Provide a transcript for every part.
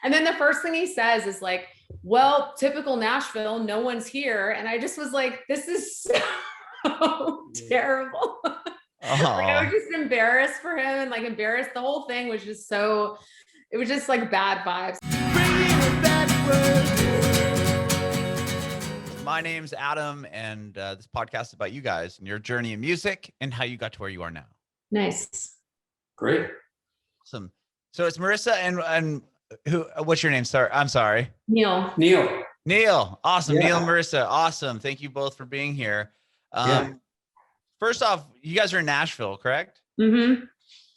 And then the first thing he says is like, well, typical Nashville, no one's here. And I just was like, this is so terrible. Like I was just embarrassed for him and like embarrassed. The whole thing was just so, it was just like bad vibes. My name's Adam, and this podcast is about you guys and your journey in music and how you got to where you are now. Nice. Great. Awesome. So it's Marissa and who? What's your name? Sorry, I'm sorry. Neil. Awesome. Yeah. Neil and Marissa. Awesome. Thank you both for being here. First off, you guys are in Nashville, correct? Mm-hmm.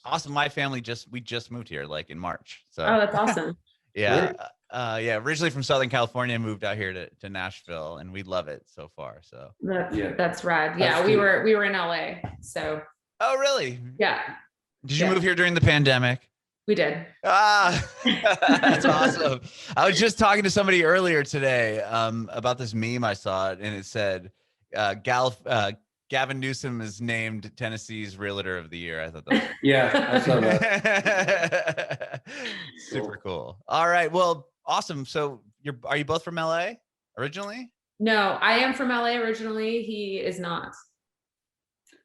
Awesome. My family we just moved here like in March. So Oh, that's awesome. yeah. Originally from Southern California, moved out here to Nashville, and we love it so far. So that's rad. Yeah, That's we cool. were in LA. So oh really? yeah. Did you move here during the pandemic? We did. That's awesome. I was just talking to somebody earlier today about this meme I saw, and it said Gavin Newsom is named Tennessee's Realtor of the Year. I thought that was Yeah, I saw that. super cool. All right, well, awesome. So are you both from LA originally? No, I am from LA originally. He is not.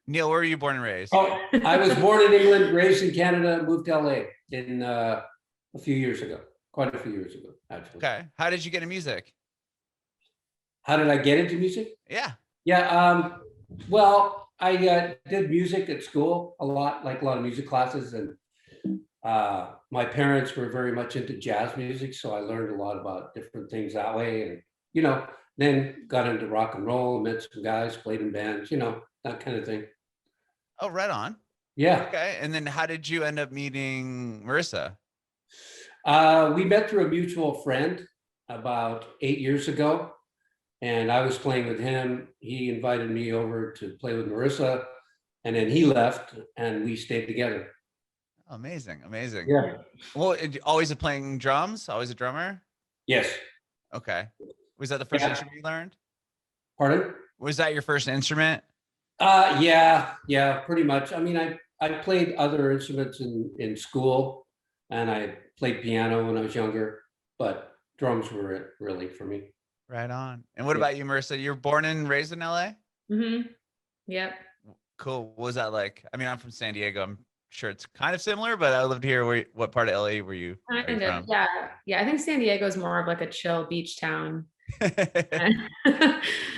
Neil, where were you born and raised? Oh, I was born in England, raised in Canada, moved to LA in a few years ago, quite a few years ago, actually. Okay. How did you get into music? How did I get into music? Yeah. Yeah, well, I did music at school a lot, like a lot of music classes, and my parents were very much into jazz music, so I learned a lot about different things that way, and then got into rock and roll, met some guys, played in bands, that kind of thing. Oh, right on. Yeah. Okay. And then how did you end up meeting Marissa? We met through a mutual friend about 8 years ago, and I was playing with him. He invited me over to play with Marissa, and then he left, and we stayed together. Amazing. Yeah. Well, always playing drums? Always a drummer? Yes. Okay. Was that the first instrument you learned? Pardon? Was that your first instrument? Yeah, pretty much. I mean, I played other instruments in school, and I played piano when I was younger, but drums were it really for me. Right on. And what about you, Marissa? You're born and raised in LA? Mm-hmm. Yep. Cool. What was that like? I mean, I'm from San Diego. I'm sure it's kind of similar, but I would love to hear what part of LA are you from? Yeah. I think San Diego is more of like a chill beach town. A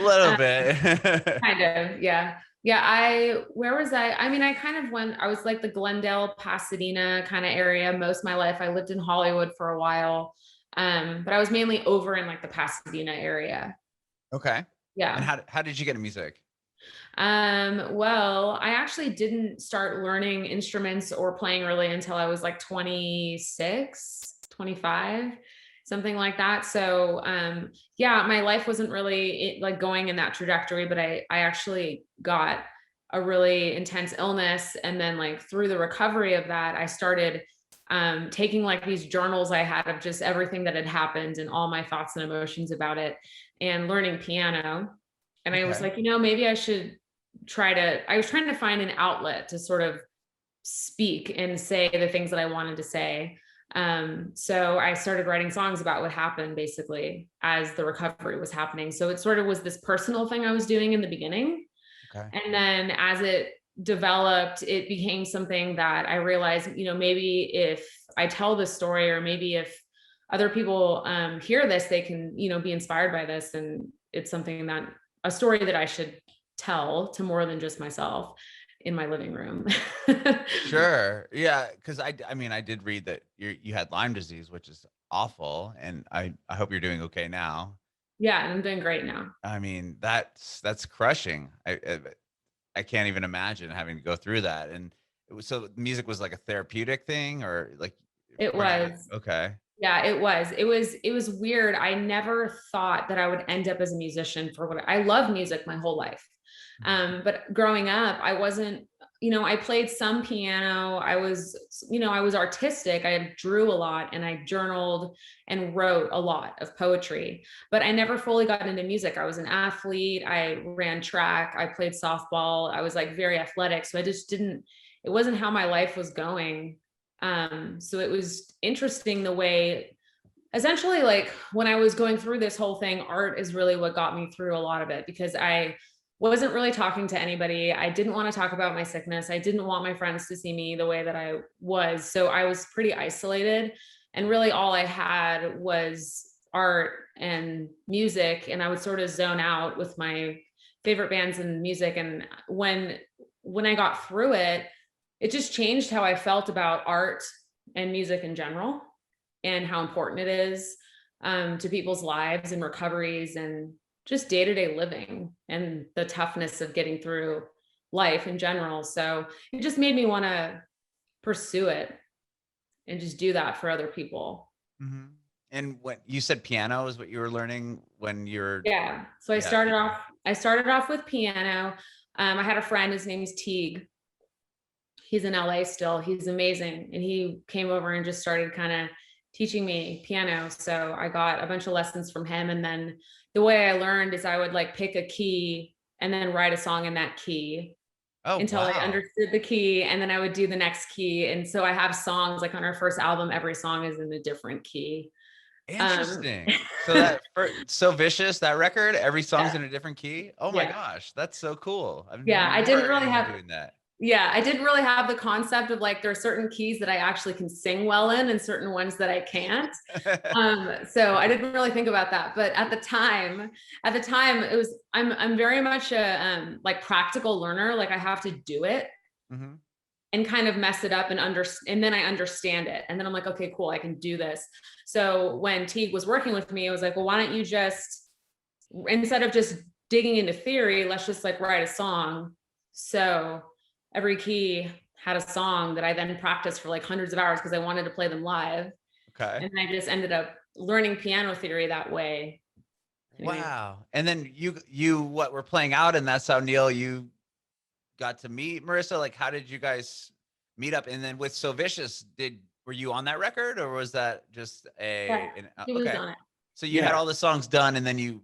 little bit. Kind of, yeah. Where was I? I mean, I was like the Glendale, Pasadena kind of area most of my life. I lived in Hollywood for a while. But I was mainly over in like the Pasadena area. Okay. Yeah. And how did you get into music? Well, I actually didn't start learning instruments or playing really until I was like 26, 25, something like that. So, my life wasn't really like going in that trajectory, but I actually got a really intense illness. And then like through the recovery of that, I started taking like these journals I had of just everything that had happened and all my thoughts and emotions about it, and learning piano. And I was like, maybe I should I was trying to find an outlet to sort of speak and say the things that I wanted to say. So I started writing songs about what happened basically as the recovery was happening. So it sort of was this personal thing I was doing in the beginning. Okay. And then as it developed, it became something that I realized, maybe if I tell this story, or maybe if other people hear this, they can, be inspired by this. And it's a story that I should tell to more than just myself in my living room. Sure. Yeah. Cause I did read that you had Lyme disease, which is awful. And I hope you're doing okay now. Yeah. I'm doing great now. I mean, that's crushing. I can't even imagine having to go through that. And so music was like a therapeutic thing, or like it was. Okay. Yeah, it was weird. I never thought that I would end up as a musician I love music my whole life. But growing up, I wasn't, I played some piano. I was artistic. I drew a lot, and I journaled and wrote a lot of poetry, but I never fully got into music. I was an athlete. I ran track. I played softball. I was like very athletic. So it wasn't how my life was going. So it was interesting the way essentially, like when I was going through this whole thing, art is really what got me through a lot of it, because I wasn't really talking to anybody. I didn't want to talk about my sickness. I didn't want my friends to see me the way that I was. So I was pretty isolated. And really all I had was art and music. And I would sort of zone out with my favorite bands and music. And when I got through it, it just changed how I felt about art and music in general, and how important it is to people's lives and recoveries and just day-to-day living and the toughness of getting through life in general. So it just made me want to pursue it and just do that for other people. Mm-hmm. And when you said piano is what you were learning when you're Yeah. So I started off with piano. I had a friend, his name is Teague. He's in LA still. He's amazing. And he came over and just started kind of teaching me piano. So I got a bunch of lessons from him. And then the way I learned is I would like pick a key and then write a song in that key until I understood the key. And then I would do the next key. And so I have songs like on our first album, every song is in a different key. Interesting. So So Vicious, that record, every song's in a different key. Oh my gosh, that's so cool. I didn't really have doing that. Yeah, I didn't really have the concept of like, there are certain keys that I actually can sing well in and certain ones that I can't. So I didn't really think about that. But at the time it was, I'm very much a like practical learner. Like I have to do it and kind of mess it up and then I understand it. And then I'm like, okay, cool, I can do this. So when Teague was working with me, I was like, well, why don't you just, instead of just digging into theory, let's just like write a song. So every key had a song that I then practiced for like hundreds of hours because I wanted to play them live. Okay. And I just ended up learning piano theory that way. Anyway. Wow. And then you what were playing out, and that's how, Neil, you got to meet Marissa. Like, how did you guys meet up? And then with So Vicious, were you on that record, or was that just he was on it. So you had all the songs done, and then you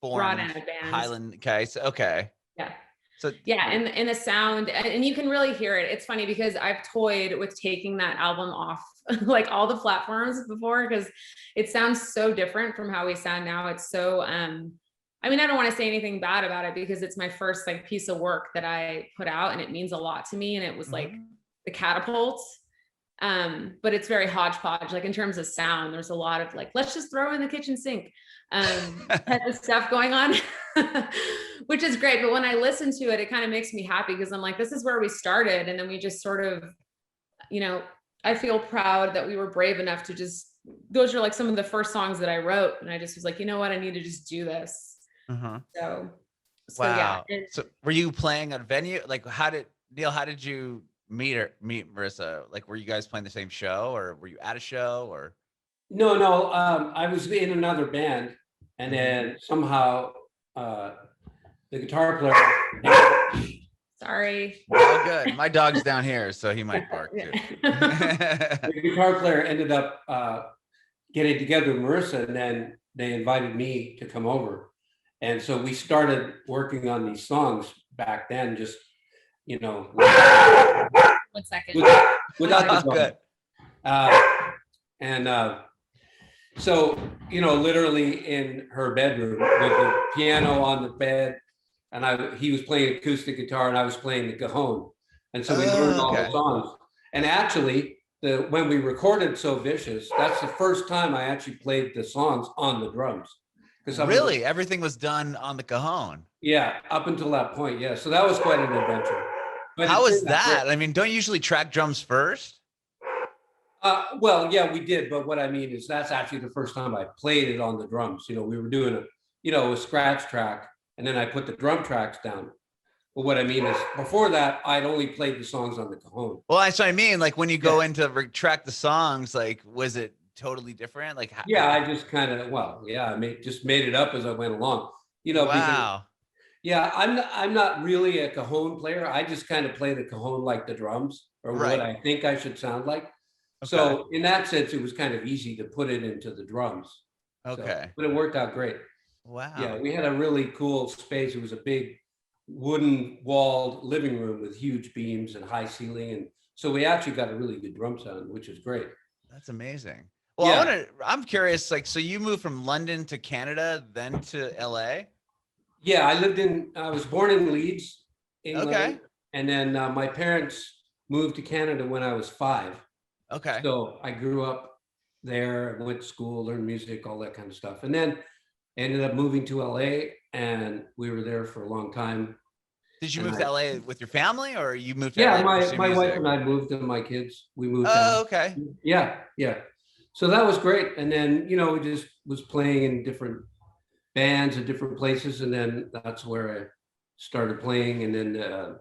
brought in a band. Highland Kites. Okay. Yeah. So and the sound, and you can really hear it. It's funny because I've toyed with taking that album off like all the platforms before, because it sounds so different from how we sound now. It's so I mean, I don't want to say anything bad about it because it's my first like piece of work that I put out, and it means a lot to me, and it was like the catapult. But it's very hodgepodge. Like in terms of sound, there's a lot of like, let's just throw in the kitchen sink type of stuff going on, which is great. But when I listen to it, it kind of makes me happy because I'm like, this is where we started. And then we just sort of, you know, I feel proud that we were brave enough to just, those are like some of the first songs that I wrote. And I just was like, you know what, I need to just do this. So wow. Yeah. So were you playing at a venue? Like Neil, how did you meet Marissa? Like, were you guys playing the same show, or were you at a show, or? No. I was in another band, and then somehow the guitar player. Sorry. Oh, good. My dog's down here, so he might bark too. The guitar player ended up getting together with Marissa, and then they invited me to come over, and so we started working on these songs back then. Just 1 second. Without the drum. So, literally in her bedroom with the piano on the bed, and he was playing acoustic guitar and I was playing the cajon. And so we learned all the songs. And actually, when we recorded So Vicious, that's the first time I actually played the songs on the drums. Really? Everything was done on the cajon? Yeah, up until that point, yeah. So that was quite an adventure. But how was that? I mean, don't you usually track drums first? Well, yeah, we did. But what I mean is that's actually the first time I played it on the drums. We were doing a scratch track, and then I put the drum tracks down. But what I mean is before that, I'd only played the songs on the cajon. Well, that's what I mean. Like when you go in to track the songs, like, was it totally different? Like, I just kind of, I just made it up as I went along, wow. Because, I'm not really a cajon player. I just kind of play the cajon like the drums, or what I think I should sound like. Okay. So in that sense, it was kind of easy to put it into the drums. Okay. But it worked out great. Wow. Yeah, we had a really cool space. It was a big wooden walled living room with huge beams and high ceiling. And so we actually got a really good drum sound, which is great. That's amazing. Well, Yeah. I'm curious, like, so you moved from London to Canada, then to LA? Yeah, I was born in Leeds, Okay. England, and then my parents moved to Canada when I was 5. Okay. So I grew up there, went to school, learned music, all that kind of stuff. And then ended up moving to LA, and we were there for a long time. Did you And move to LA with your family, or you moved to yeah, LA to pursue my wife music? and I moved, and my kids, we moved Oh, down. okay. Yeah, yeah. So that was great. And then, we just was playing in different bands at different places, and then that's where I started playing. And then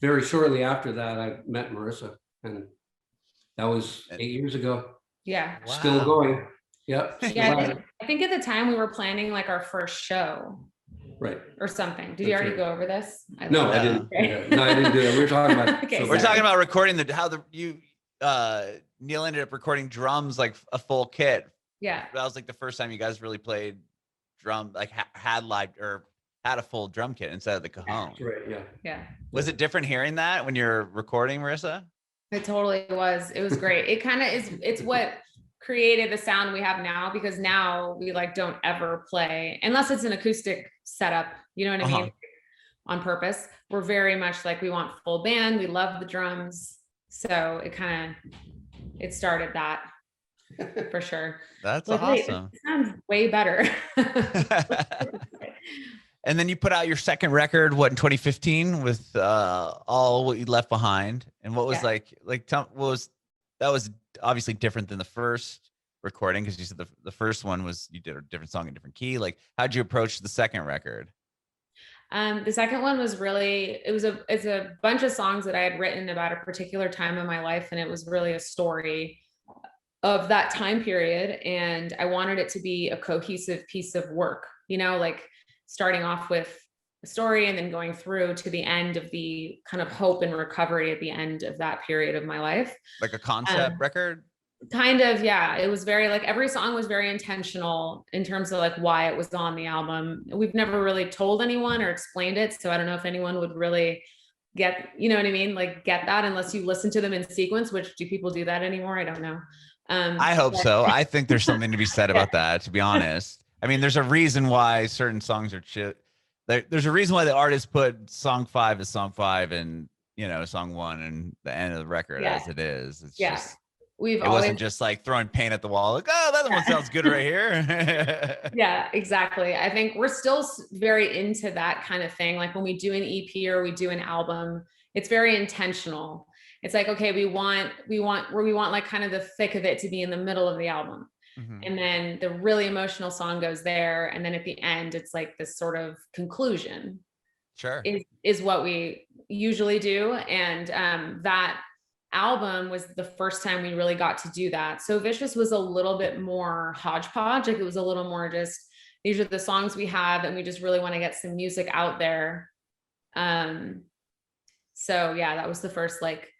very shortly after that, I met Marissa, and that was 8 years ago. Yeah. Still Wow. going. Yep. Still Yeah. at it. I think at the time we were planning like our first show Right. or something. Did you That's already right. go over this? No, I didn't. No, I didn't do it. We were talking about. Okay, We're sorry. talking about recording Neil ended up recording drums, like a full kit. Yeah. That was like the first time you guys really played drum, like had live or had a full drum kit instead of the cajon. That's right. Yeah. Yeah. Was it different hearing that when you're recording, Marissa? It totally was. It was great. It kind of is, it's what created the sound we have now, because now we like don't ever play unless it's an acoustic setup, you know what I mean? On purpose. We're very much like, we want full band. We love the drums. So it started that for sure. That's Like, wait, awesome. it sounds way better. And then you put out your second record, what, in 2015 with All What You Left Behind. And what was that was obviously different than the first recording, because you said the first one was you did a different song in a different key. Like, how'd you approach the second record? The second one was really, it's a bunch of songs that I had written about a particular time in my life. And it was really a story of that time period. And I wanted it to be a cohesive piece of work, like starting off with a story and then going through to the end of the kind of hope and recovery at the end of that period of my life. Like a concept record? Kind of, yeah. It was very like, every song was very intentional in terms of like why it was on the album. We've never really told anyone or explained it. So I don't know if anyone would really get, you know what I mean? Like get that unless you listen to them in sequence, which do people do that anymore? I don't know. I hope so. I think there's something to be said about that, to be honest. I mean, there's a reason why certain songs are there's a reason why the artist put song 5 as song 5 and, song 1 and the end of the record as it is. It's just, it wasn't just like throwing paint at the wall. Like, oh, that one sounds good right here. Yeah, exactly. I think we're still very into that kind of thing. Like when we do an EP or we do an album, it's very intentional. It's like, okay, we want like kind of the thick of it to be in the middle of the album. Mm-hmm. And then the really emotional song goes there. And then at the end, it's like this sort of conclusion. Sure. Is what we usually do. And that album was the first time we really got to do that. So Vicious was a little bit more hodgepodge. Like it was a little more just, these are the songs we have, and we just really want to get some music out there. So yeah, that was the first, like,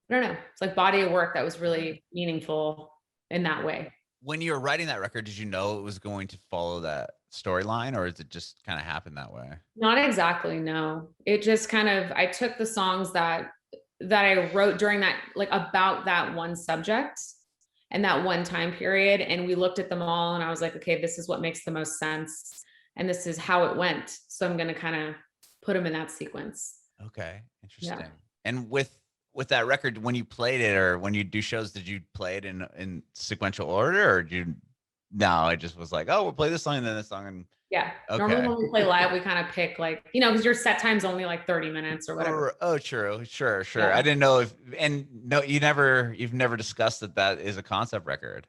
I don't know, it's like body of work that was really meaningful in that way. When you were writing that record, did you know it was going to follow that storyline, or did it just kind of happen that way? Not exactly, no. It just kind of, I took the songs that I wrote during that, like about that one subject and that one time period. And we looked at them all and I was like, okay, this is what makes the most sense. And this is how it went. So I'm going to kind of put them in that sequence. Okay. Interesting. Yeah. And with that record, when you played it or when you do shows, did you play it in sequential order, or I just was like, oh, we'll play this song and then this song. And yeah. Okay. Normally when we play live, we kind of pick like, because your set time's only like 30 minutes or whatever. Oh, true. Sure. Yeah. I didn't know you've never discussed that is a concept record.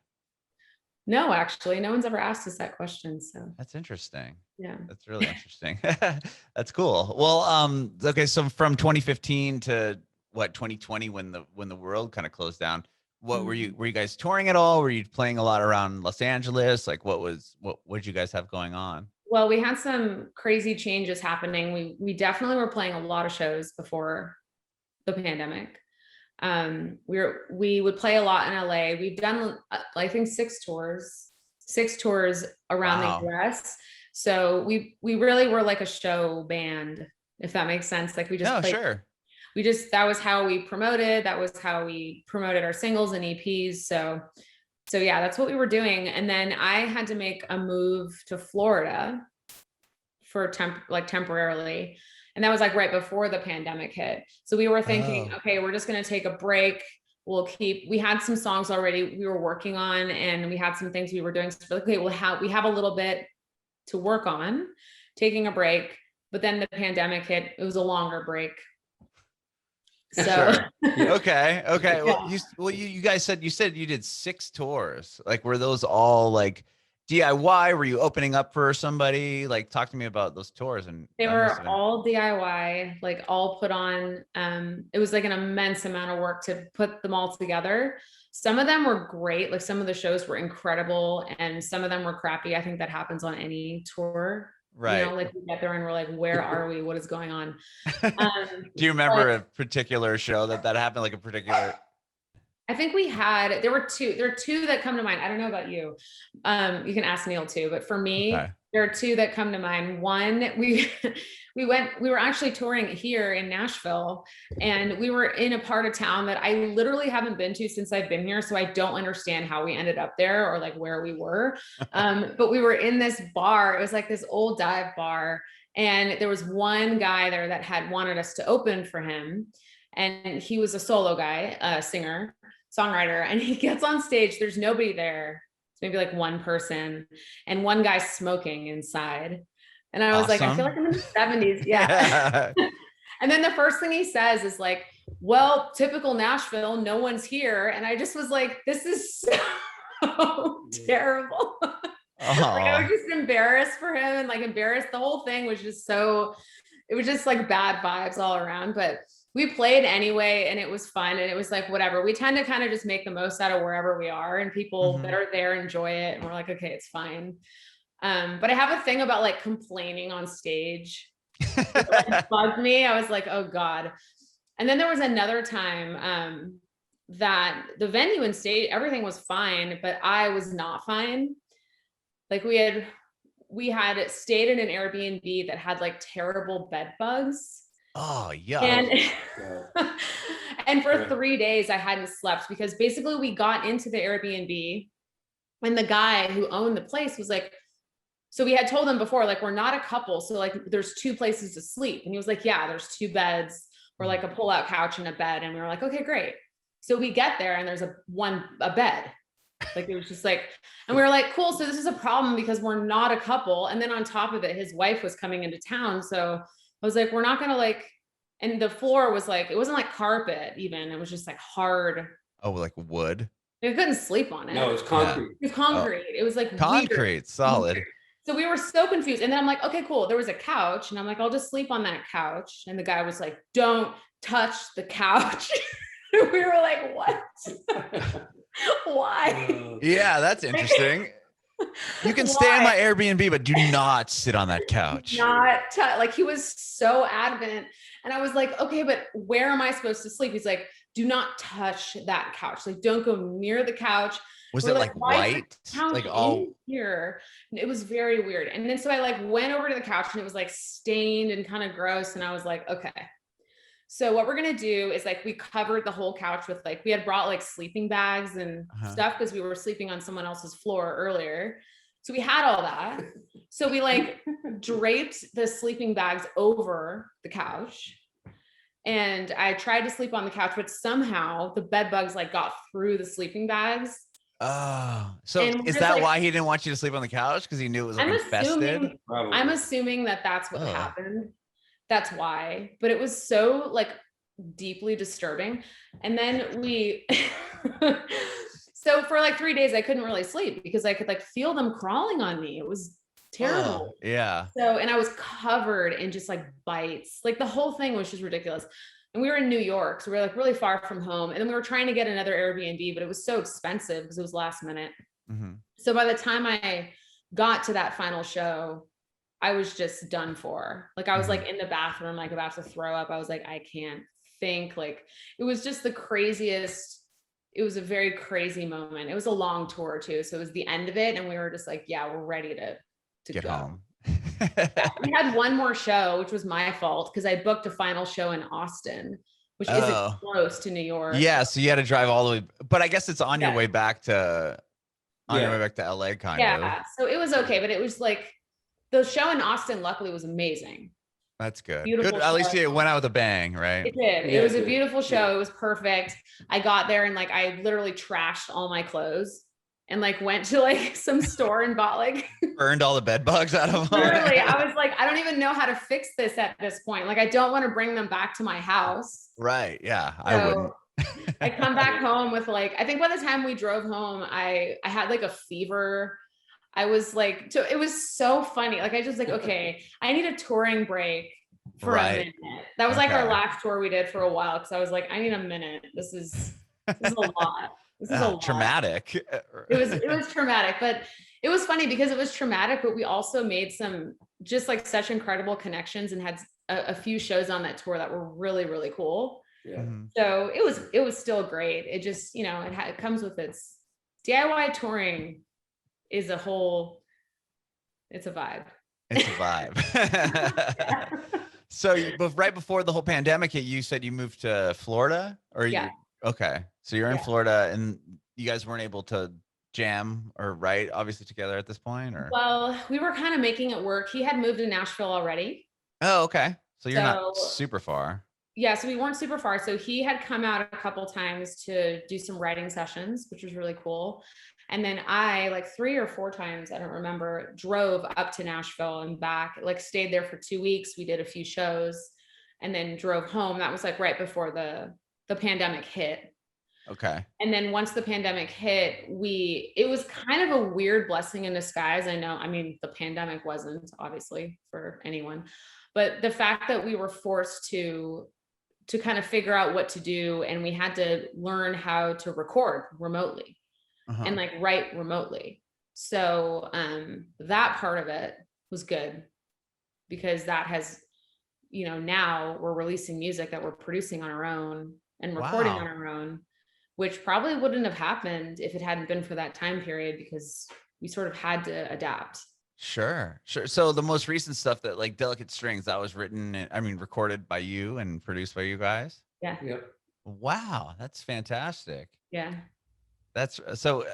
No, actually, no one's ever asked us that question. So that's interesting. Yeah. That's really interesting. That's cool. Well, okay. So from 2015 to 2020, when the world kind of closed down, were you guys touring at all? Were you playing a lot around Los Angeles? Like what did you guys have going on? Well, we had some crazy changes happening. We definitely were playing a lot of shows before the pandemic. We would play a lot in LA. We've done, I think 6 tours around the US. So we really were like a show band, if that makes sense. Like we just played. Sure. That was how we promoted. That was how we promoted our singles and EPs. So So yeah, that's what we were doing. And then I had to make a move to Florida for temporarily. And that was like right before the pandemic hit. So we were thinking, okay, we're just going to take a break. We had some songs already we were working on, and we had some things we were doing. So okay, we have a little bit to work on, taking a break. But then the pandemic hit. It was a longer break. So sure. Okay. Yeah. Well, you guys said you did 6 tours. Like, were those all like DIY? Were you opening up for somebody? Like, talk to me about those tours. And They were all DIY, like all put on. It was like an immense amount of work to put them all together. Some of them were great. Like some of the shows were incredible, and some of them were crappy. I think that happens on any tour. right. You know, like we get there and we're like, where are we? What is going on? Do you remember a particular show that happened? Like a particular? I think there are two that come to mind. I don't know about you. You can ask Neil too, but for me, there are two that come to mind. One, we were actually touring here in Nashville, and we were in a part of town that I literally haven't been to since I've been here. So I don't understand how we ended up there or like where we were. But we were in this bar. It was like this old dive bar. And there was one guy there that had wanted us to open for him. And he was a solo guy, singer, songwriter, and he gets on stage. There's nobody there. It's maybe like one person and one guy smoking inside. And I was like, I feel like I'm in the 70s. Yeah. And then the first thing he says is like, well, typical Nashville, no one's here. And I just was like, this is so terrible. Like, I was just embarrassed for him, and like embarrassed. The whole thing was just it was just like bad vibes all around. But we played anyway, and it was fun, and it was like, whatever. We tend to kind of just make the most out of wherever we are, and people that are there enjoy it. And we're like, okay, it's fine. But I have a thing about like complaining on stage. It like bugged me. I was like, oh God. And then there was another time that the venue and stage, everything was fine, but I was not fine. Like we had stayed in an Airbnb that had like terrible bed bugs. Oh, yeah. And for 3 days I hadn't slept, because basically we got into the Airbnb and the guy who owned the place was like, so we had told him before, like, we're not a couple. So like, there's 2 places to sleep. And he was like, yeah, there's 2 beds or like a pull-out couch and a bed. And we were like, okay, great. So we get there and there's a bed. Like, it was just like, and we were like, cool. So this is a problem because we're not a couple. And then on top of it, his wife was coming into town. So I was like, we're not going to like, and the floor was like, it wasn't like carpet even. It was just like hard. Oh, like wood? We couldn't sleep on it. No, it was concrete. It was concrete. It was like concrete, weird. solid. So we were so confused. And then I'm like, okay, cool. There was a couch. And I'm like, I'll just sleep on that couch. And the guy was like, don't touch the couch. We were like, what? Why? Yeah, that's interesting. You can stay in my Airbnb, but do not sit on that couch. Like, he was so adamant. And I was like, okay, but where am I supposed to sleep? He's like, do not touch that couch. Like, don't go near the couch. Was it like white? Like all here. It was very weird. And then so I like went over to the couch and it was like stained and kind of gross. And I was like, okay. So what we're going to do is like, we covered the whole couch with like, we had brought like sleeping bags and stuff because we were sleeping on someone else's floor earlier. So we had all that. So we like draped the sleeping bags over the couch. And I tried to sleep on the couch, but somehow the bed bugs like got through the sleeping bags. Oh, so is that like, why he didn't want you to sleep on the couch? Because he knew it was like infested? I'm assuming that that's what happened. That's why. But it was so like deeply disturbing. And then so for like 3 days, I couldn't really sleep because I could like feel them crawling on me. It was terrible. Yeah. So, and I was covered in just like bites. Like the whole thing was just ridiculous. And we were in New York, so we were like really far from home. And then we were trying to get another Airbnb, but it was so expensive because it was last minute. So by the time I got to that final show, I was just done for. Like I was like in the bathroom, like about to throw up. I was like, I can't think. Like it was just the craziest. It was a very crazy moment. It was a long tour too. So it was the end of it. And we were just like, yeah, we're ready to get go home. We had one more show, which was my fault because I booked a final show in Austin, which isn't close to New York. Yeah, so you had to drive all the way, but I guess it's on your way back to on your Yeah. way back to LA, kind of. Yeah. So it was okay, but it was like the show in Austin, luckily, was amazing. That's good. Beautiful Good. At least show. it went out with a bang, right? It did. Yeah, It was it a did. beautiful show. Yeah. It was perfect. I got there and like I literally trashed all my clothes and like went to like some store and bought like Burned all the bed bugs out of them. literally, I was like, I don't even know how to fix this at this point. Like I don't want to bring them back to my house. Right. Yeah. So I wouldn't. I come back home with like, I think by the time we drove home, I had like a fever. I was like, so it was so funny. Like I just like, okay, I need a touring break for a Right. minute. That was like our Okay. last tour we did for a while. Cause I was like, I need a minute. This is a lot. This is a lot. Traumatic. It was traumatic, but it was funny because it was traumatic, but we also made some just like such incredible connections and had a few shows on that tour that were really, really cool. Yeah. Mhm. So it was still great. It just, it comes with its DIY touring is a whole, it's a vibe. It's a vibe. So, but right before the whole pandemic hit, you said you moved to Florida, or Yeah. Okay, so you're in Yeah. Florida, and you guys weren't able to jam or write obviously together at this point, or? Well, we were kind of making it work. He had moved to Nashville already. Oh, okay. So you're not So super far. yeah, so we weren't super far. So he had come out a couple times to do some writing sessions, which was really cool. And then I, like 3 or 4 times, I don't remember, drove up to Nashville and back, like stayed there for 2 weeks. We did a few shows and then drove home. That was like right before the pandemic hit. Okay. And then once the pandemic hit, it was kind of a weird blessing in disguise. I know, I mean, the pandemic wasn't obviously for anyone, but the fact that we were forced to kind of figure out what to do, and we had to learn how to record remotely and like write remotely. So that part of it was good because that has, now we're releasing music that we're producing on our own and recording Wow. on our own, which probably wouldn't have happened if it hadn't been for that time period because we sort of had to adapt. Sure. So the most recent stuff, that like Delicate Strings, that was recorded by you and produced by you guys. Yeah. Yep. Wow, that's fantastic. Yeah. That's so.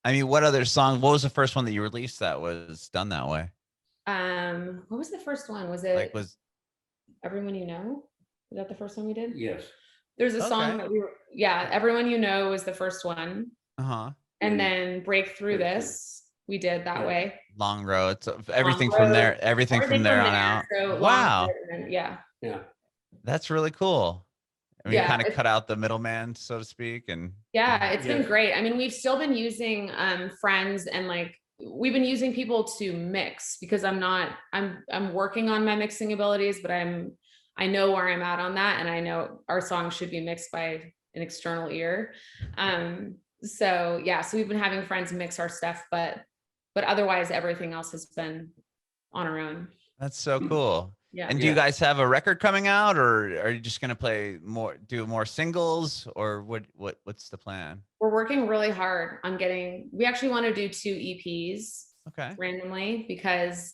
What other song? What was the first one that you released that was done that way? What was the first one? Was it Like, was Everyone You Know? Was that the first one we did? Yes. There's a song Okay. that Everyone You Know was the first one. And then Break Through This, we did that way. Long Road. So everything Long from Road, there, everything from there on out. So Wow. Yeah. Yeah. That's really cool. Yeah, kind of cut out the middleman, so to speak. And yeah, it's been Yes. great. I mean, we've still been using friends, and like we've been using people to mix because I'm working on my mixing abilities, but I know where I'm at on that, and I know our songs should be mixed by an external ear. So yeah, so we've been having friends mix our stuff, but otherwise everything else has been on our own. that's so cool. Yeah. And do you guys have a record coming out, or are you just going to do more singles, or what's the plan? We're working really hard on we actually want to do 2 EPs Okay. randomly because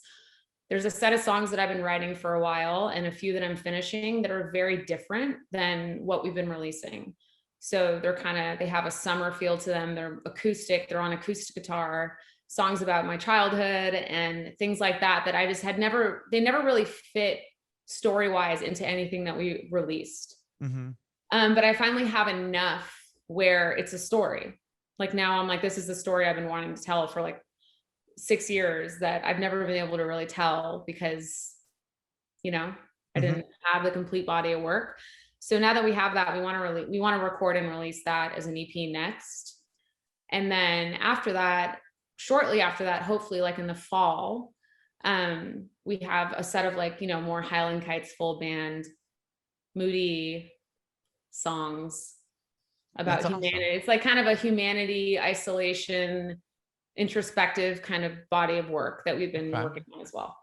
there's a set of songs that I've been writing for a while and a few that I'm finishing that are very different than what we've been releasing. So they have a summer feel to them. They're acoustic, they're on acoustic guitar, songs about my childhood and things like that I just they never really fit story-wise into anything that we released. Mm-hmm. But I finally have enough where it's a story. Like now I'm like, this is the story I've been wanting to tell for like 6 years that I've never been able to really tell because, I didn't have the complete body of work. So now that we have that, we want to record and release that as an EP next. And then shortly after that, hopefully like in the fall, we have a set of like, more Highland Kites full band, moody songs about humanity. Awesome. It's like kind of a humanity, isolation, introspective kind of body of work that we've been working on as well.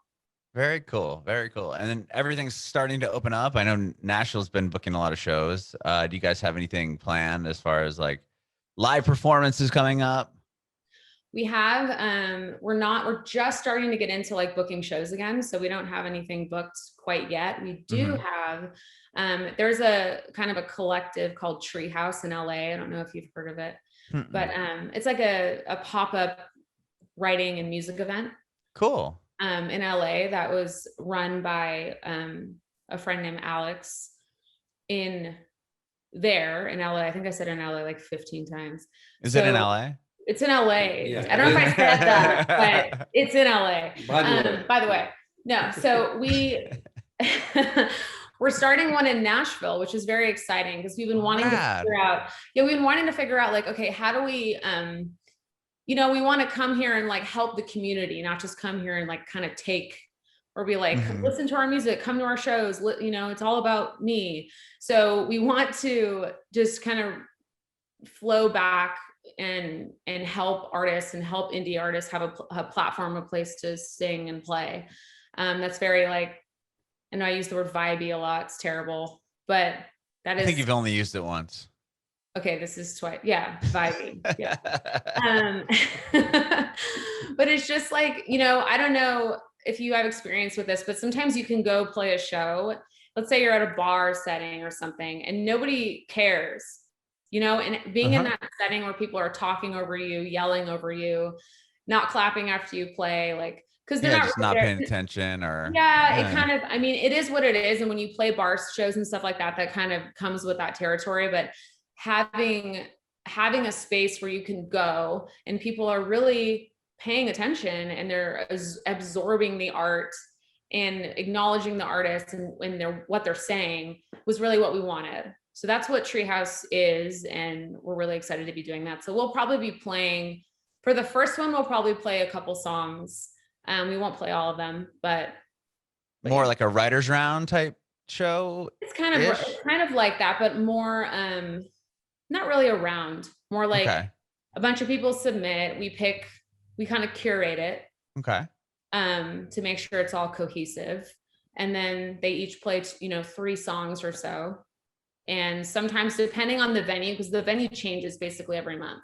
Very cool. Very cool. And then everything's starting to open up. I know Nashville's been booking a lot of shows. Do you guys have anything planned as far as like live performances coming up? We have, we're just starting to get into like booking shows again. So we don't have anything booked quite yet. We do have, there's a kind of a collective called Treehouse in LA. I don't know if you've heard of it. but it's like a pop-up writing and music event. Cool. In LA that was run by a friend named Alex in LA. I think I said in LA like 15 times. Is it in LA? It's in LA. Yeah. I don't know if I said that, but it's in LA. By the way. No, so we're starting one in Nashville, which is very exciting because we've been wanting to figure out like, okay, how do we we want to come here and like help the community, not just come here and like kind of take or be like, listen to our music, come to our shows, it's all about me. So we want to just kind of flow back and help artists and help indie artists have a platform, a place to sing and play. That's very like, I know I use the word vibey a lot. It's terrible, but that is. I think you've only used it once. Okay, this is twice. Yeah, vibey. Yeah. But it's just like, I don't know if you have experience with this, but sometimes you can go play a show. Let's say you're at a bar setting or something and nobody cares, and being in that setting where people are talking over you, yelling over you, not clapping after you play, like, because they're not paying attention or it kind of, I mean, it is what it is. And when you play bar shows and stuff like that, that kind of comes with that territory. But having a space where you can go and people are really paying attention and they're absorbing the art and acknowledging the artist and what they're saying was really what we wanted. So that's what Treehouse is. And we're really excited to be doing that. So we'll probably be playing for the first one. We'll probably play a couple songs. We won't play all of them, but more like a writer's round type show. It's kind of like that, but more, not really a round, more like a bunch of people submit, we kind of curate it. Okay. To make sure it's all cohesive. And then they each play, 3 songs or so. And sometimes depending on the venue, because the venue changes basically every month.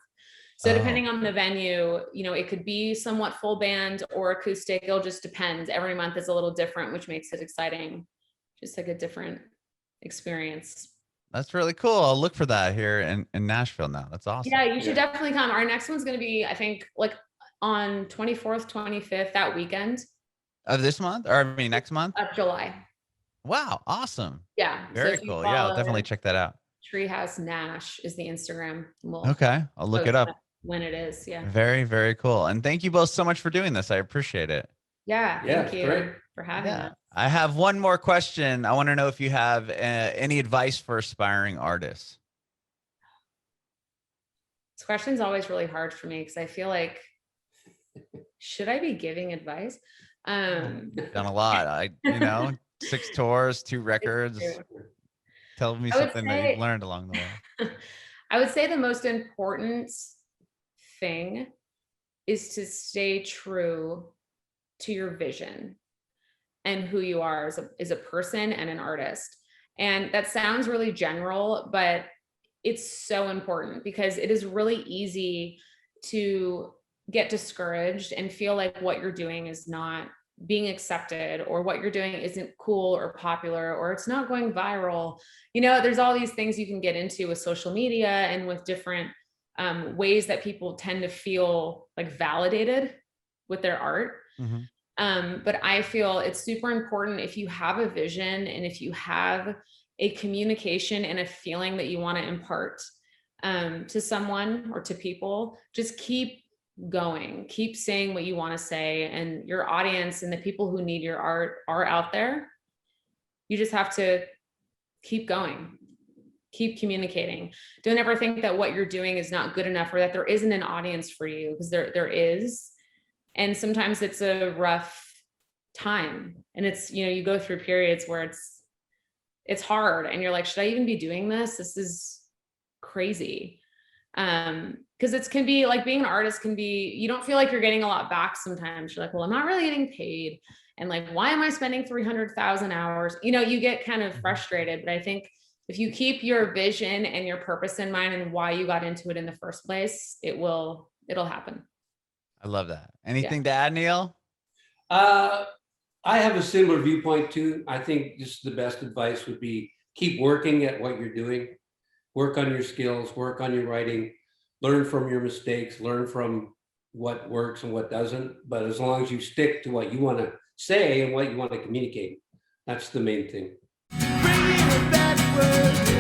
So depending on the venue, it could be somewhat full band or acoustic. It'll just depend. Every month is a little different, which makes it exciting. Just like a different experience. That's really cool. I'll look for that here in Nashville now. That's awesome. Yeah, you should definitely come. Our next one's going to be, I think, like on 24th, 25th, that weekend. Of this month? Or I mean, next month? Of July. Wow. Awesome. Yeah. Very cool. Yeah, I'll definitely check that out. Treehouse Nash is the Instagram. Okay. I'll look it up. When it is. Yeah. Very, very cool. And thank you both so much for doing this. I appreciate it. Yeah. Thank you great. for having us. I have one more question. I want to know if you have any advice for aspiring artists. This question's always really hard for me because I feel like, should I be giving advice? Done a lot. 6 tours, 2 records. Tell me something that you've learned along the way. I would say the most important thing is to stay true to your vision and who you are as a person and an artist. And that sounds really general, but it's so important because it is really easy to get discouraged and feel like what you're doing is not being accepted or what you're doing isn't cool or popular or it's not going viral. There's all these things you can get into with social media and with different ways that people tend to feel like validated with their art. But I feel it's super important if you have a vision and if you have a communication and a feeling that you want to impart to someone or to people, just keep going, keep saying what you want to say, and your audience and the people who need your art are out there. You just have to keep going, keep communicating. Don't ever think that what you're doing is not good enough or that there isn't an audience for you, because there is. And sometimes it's a rough time, and it's, you go through periods where it's hard and you're like, should I even be doing this? This is crazy. Because it can be like being an artist can be, you don't feel like you're getting a lot back sometimes. You're like, well, I'm not really getting paid. And like, why am I spending 300,000 hours? You get kind of frustrated. But I think if you keep your vision and your purpose in mind and why you got into it in the first place, it'll happen. I love that. Anything to add, Neil? I have a similar viewpoint too. I think just the best advice would be keep working at what you're doing. Work on your skills, work on your writing, learn from your mistakes, learn from what works and what doesn't. But as long as you stick to what you want to say and what you want to communicate, that's the main thing. Bringing it backward.